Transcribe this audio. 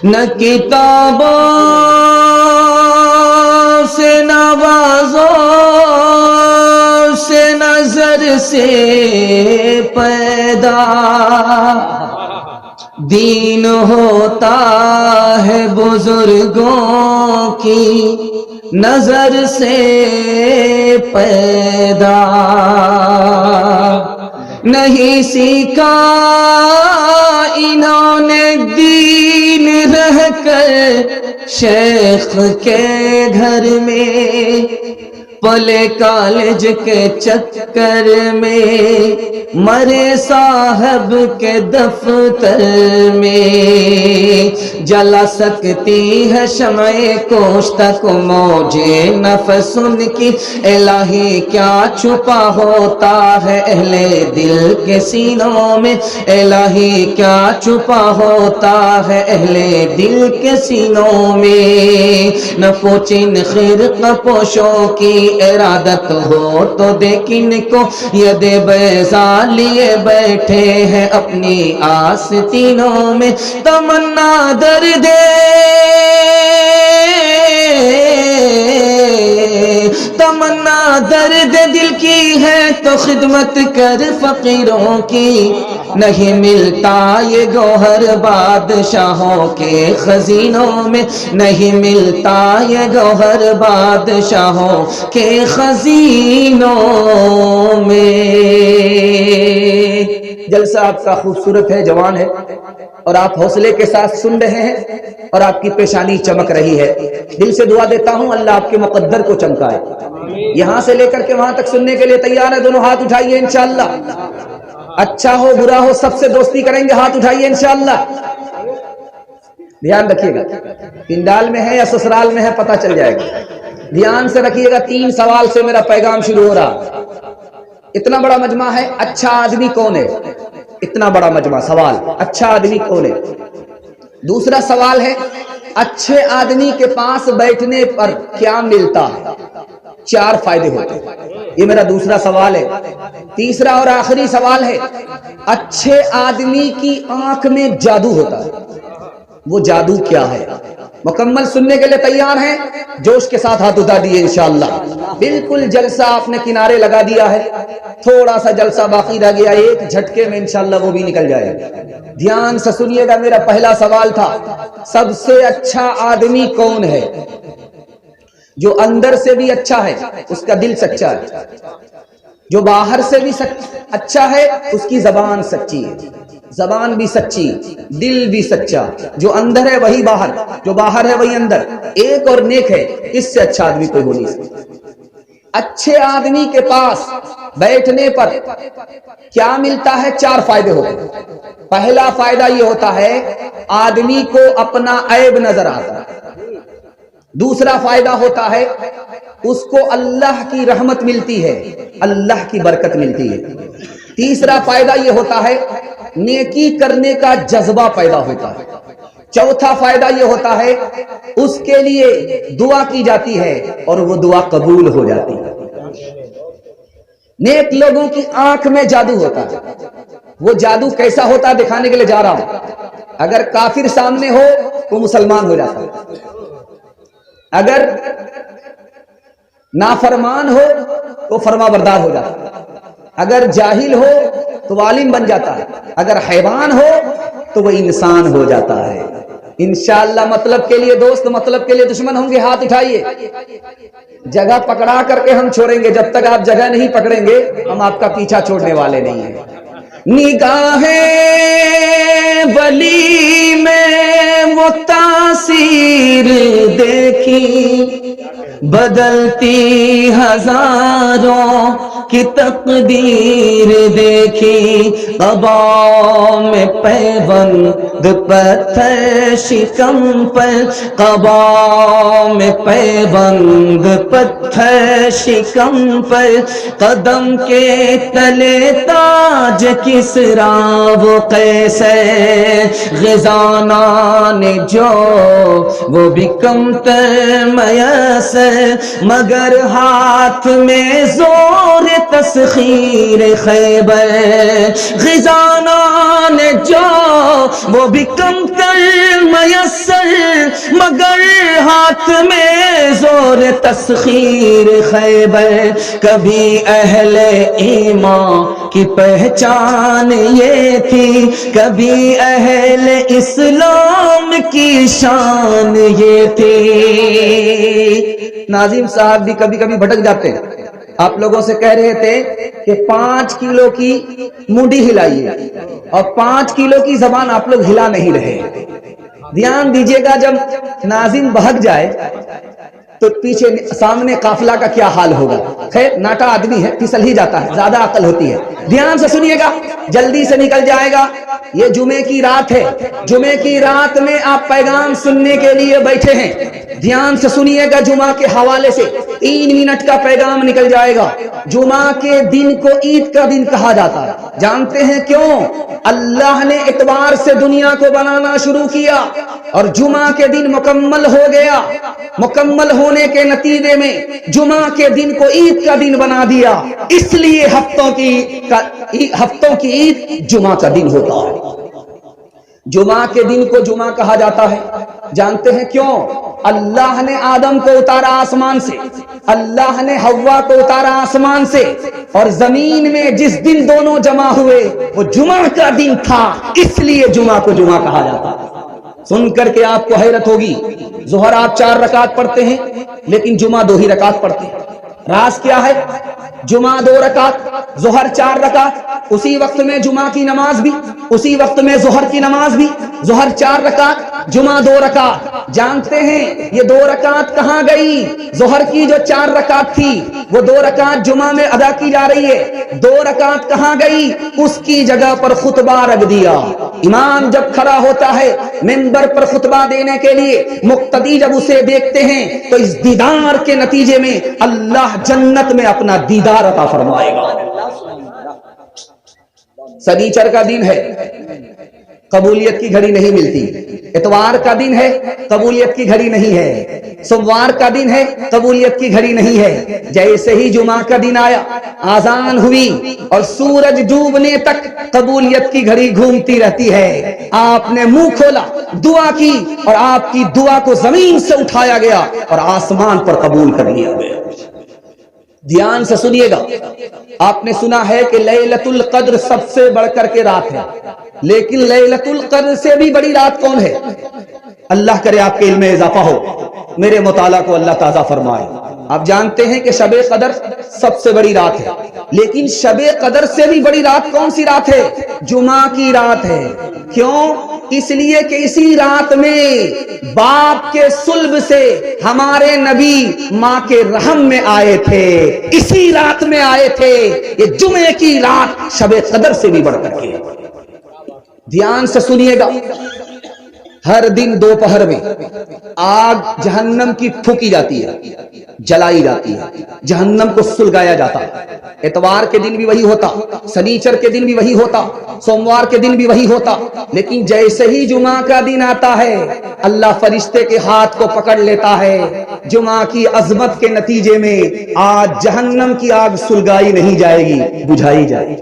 نہ کتابوں سے نوازو سے نظر سے پیدا، دین ہوتا ہے بزرگوں کی نظر سے پیدا، نہیں سیکھا انہوں نے دین رہ کر شیخ کے گھر میں، پلے کالج کے چکر میں، مرے صاحب کے دفتر میں، جلا سکتی ہے شمع کوشتک موجے نفس ان کی، الہی کیا چھپا ہوتا ہے اہل دل کے سینوں میں، الہی کیا چھپا ہوتا ہے اہل دل کے سینوں میں، نہ پوچھن خرقہ پوشوں کی ارادت ہو تو دیکھن کو ید بیضا لیے بیٹھے ہیں اپنی آستینوں میں، تمنا درد تمنا درد دل کی ہے تو خدمت کر فقیروں کی، نہیں ملتا یہ گوہر بادشاہوں کے خزینوں میں، نہیں ملتا یہ گوہر بادشاہوں کے خزینوں میں۔ جلسہ آپ کا خوبصورت ہے، جوان ہے، اور آپ حوصلے کے ساتھ سن رہے ہیں اور آپ کی پیشانی چمک رہی ہے۔ دل سے دعا دیتا ہوں اللہ آپ کے مقدر کو چمکائے۔ یہاں سے لے کر کے وہاں تک سننے کے لیے تیار ہے؟ دونوں ہاتھ اٹھائیے انشاءاللہ۔ اچھا ہو برا ہو سب سے دوستی کریں گے، ہاتھ اٹھائیے انشاءاللہ۔ دھیان رکھیے گا، پنڈال میں ہے یا سسرال میں ہے پتہ چل جائے گا۔ دھیان سے رکھیے گا، 3 سوال سے میرا پیغام شروع ہو رہا۔ اتنا بڑا مجمع ہے، اچھا آدمی کون ہے؟ اتنا بڑا مجمع، سوال اچھا آدمی کون ہے؟ دوسرا سوال ہے اچھے آدمی کے پاس بیٹھنے پر کیا ملتا ہے؟ 4 فائدے ہوتے ہیں، یہ میرا دوسرا سوال ہے۔ تیسرا اور آخری سوال ہے اچھے آدمی کی آنکھ میں جادو ہوتا ہے، وہ جادو کیا ہے؟ مکمل سننے کے لیے تیار ہیں؟ جوش کے ساتھ ہاتھ اٹھا دیے انشاءاللہ۔ بالکل جلسہ آپ نے کنارے لگا دیا ہے، تھوڑا سا جلسہ باقی رہ گیا، ایک جھٹکے میں انشاءاللہ وہ بھی نکل جائے گا۔ دھیان سے سنیے گا، میرا پہلا سوال تھا سب سے اچھا آدمی کون ہے؟ جو اندر سے بھی اچھا ہے اس کا دل سچا ہے، جو باہر سے بھی اچھا ہے اس کی زبان سچی ہے، زبان بھی سچی دل بھی سچا، جو اندر ہے وہی باہر، جو باہر ہے وہی اندر، ایک اور نیک ہے، اس سے اچھا آدمی کوئی ہو نہیں سکتا۔ اچھے آدمی کے پاس بیٹھنے پر کیا ملتا ہے؟ 4 فائدے ہوتے ہیں۔ پہلا فائدہ یہ ہوتا ہے آدمی کو اپنا عیب نظر آتا ہے۔ دوسرا فائدہ ہوتا ہے اس کو اللہ کی رحمت ملتی ہے، اللہ کی برکت ملتی ہے۔ تیسرا فائدہ یہ ہوتا ہے نیکی کرنے کا جذبہ پیدا ہوتا ہے۔ چوتھا فائدہ یہ ہوتا ہے اس کے لیے دعا کی جاتی ہے اور وہ دعا قبول ہو جاتی ہے۔ نیک لوگوں کی آنکھ میں جادو ہوتا ہے، وہ جادو کیسا ہوتا ہے دکھانے کے لیے جا رہا ہوں۔ اگر کافر سامنے ہو وہ مسلمان ہو جاتا ہے، اگر نافرمان ہو تو فرما بردار ہو جاتا ہے، اگر جاہل ہو تو عالم بن جاتا ہے، اگر حیوان ہو تو وہ انسان ہو جاتا ہے۔ انشاءاللہ مطلب کے لیے دوست، مطلب کے لیے دشمن ہوں گے، ہاتھ اٹھائیے۔ جگہ پکڑا کر کے ہم چھوڑیں گے، جب تک آپ جگہ نہیں پکڑیں گے ہم آپ کا پیچھا چھوڑنے والے نہیں ہیں۔ نگاہیں ولی میں وہ تاثیر دیکھی، بدلتی ہزاروں کی تقدیر دیکھی، قباؤں میں پیوند پتھر شکم پر، قباؤں میں پیوند پتھر شکم پر، قدم کے تلے تاج کسریٰ وہ قیصر، غزانان جو وہ بھی کمتر میسر، مگر ہاتھ میں زور تسخیر خیبر، غزانان جو وہ بھی کمتر میسر، مگر ہاتھ میں زور تسخیر خیبر. کبھی اہل ایمان کی پہچان یہ تھی, کبھی اہل اسلام کی شان یہ تھی. ناظم صاحب بھی کبھی کبھی بھٹک جاتے ہیں. آپ لوگوں سے کہہ رہے تھے کہ 5 کلو کی منڈی ہلائیے اور 5 کلو کی زبان آپ لوگ ہلا نہیں رہے. دھیان دیجئے گا, جب ناظم بہک جائے تو پیچھے سامنے قافلہ کا کیا حال ہوگا. خیر ناٹا آدمی ہے, پھسل ہی جاتا ہے, زیادہ عقل ہوتی ہے. دھیان سے سنیے گا, جلدی سے نکل جائے گا. یہ جمعے کی رات ہے, جمعے کی رات میں آپ پیغام سننے کے لیے بیٹھے ہیں. دھیان سے سنیے گا, جمعہ کے حوالے سے 3 منٹ کا پیغام نکل جائے گا. جمعہ کے دن کو عید کا دن کہا جاتا ہے. جانتے ہیں کیوں؟ اللہ نے اتوار سے دنیا کو بنانا شروع کیا اور جمعہ کے دن مکمل ہو گیا. مکمل ہونے کے نتیجے میں جمعہ کے دن کو عید کا دن بنا دیا. اس لیے ہفتوں کی عید جمعہ کا دن ہوتا ہے. جمعہ کے دن کو جمعہ کہا جاتا ہے. جانتے ہیں کیوں؟ اللہ نے آدم کو اتارا آسمان سے, اللہ نے حوا کو اتارا آسمان سے, اور زمین میں جس دن دونوں جمع ہوئے وہ جمعہ کا دن تھا. اس لیے جمعہ کو جمعہ کہا جاتا ہے. سن کر کے آپ کو حیرت ہوگی, ظہر آپ 4 رکعت پڑھتے ہیں لیکن جمعہ 2 ہی رکعت پڑھتے ہیں. راز کیا ہے؟ جمعہ 2 رکعت, ظہر 4 رکعت. اسی وقت میں جمعہ کی نماز بھی, اسی وقت میں ظہر کی نماز بھی. ظہر 4 رکعت, جمعہ 2 رکعت. جانتے ہیں یہ 2 رکعت کہاں گئی؟ ظہر کی جو 4 رکعت تھی وہ 2 رکعت جمعہ میں ادا کی جا رہی ہے. 2 رکعت کہاں گئی؟ اس کی جگہ پر خطبہ رکھ دیا. امام جب کھڑا ہوتا ہے منبر پر خطبہ دینے کے لیے, مقتدی جب اسے دیکھتے ہیں تو اس دیدار کے نتیجے میں اللہ جنت میں اپنا دیدار عطا فرمائے گا. سنیچر کا دن ہے, قبولیت کی گھڑی نہیں ملتی. اتوار کا دن ہے, قبولیت کی گھڑی نہیں ہے. سوموار کا دن ہے, قبولیت کی گھڑی نہیں ہے. جیسے ہی جمعہ کا دن آیا, آذان ہوئی اور سورج ڈوبنے تک قبولیت کی گھڑی گھومتی رہتی ہے. آپ نے منہ کھولا, دعا کی, اور آپ کی دعا کو زمین سے اٹھایا گیا اور آسمان پر قبول کر لیا گیا. دھیان سے سنیے گا, آپ نے سنا ہے کہ لیلۃ القدر سب سے بڑھ کر کے رات ہے, لیکن لیلۃ القدر سے بھی بڑی رات کون ہے؟ اللہ کرے آپ کے علم میں اضافہ ہو, میرے مطالعہ کو اللہ تازہ فرمائے. آپ جانتے ہیں کہ شب قدر سب سے بڑی رات ہے, لیکن شب قدر سے بھی بڑی رات کون سی رات ہے؟ جمعہ کی رات ہے. کیوں؟ اس لیے کہ اسی رات میں باپ کے صلب سے ہمارے نبی ماں کے رحم میں آئے تھے, اسی رات میں آئے تھے. یہ جمعے کی رات شب قدر سے بھی بڑھ کر کے. دھیان سے سنیے گا, ہر دن دوپہر میں آگ جہنم کی پھونکی جاتی ہے, جلائی جاتی ہے, جہنم کو سلگایا جاتا ہے. اتوار کے دن بھی وہی ہوتا, سنیچر کے دن بھی وہی ہوتا, سوموار کے دن بھی وہی ہوتا. لیکن جیسے ہی جمعہ کا دن آتا ہے اللہ فرشتے کے ہاتھ کو پکڑ لیتا ہے. جمعہ کی عظمت کے نتیجے میں آج جہنم کی آگ سلگائی نہیں جائے گی, بجھائی جائے گی.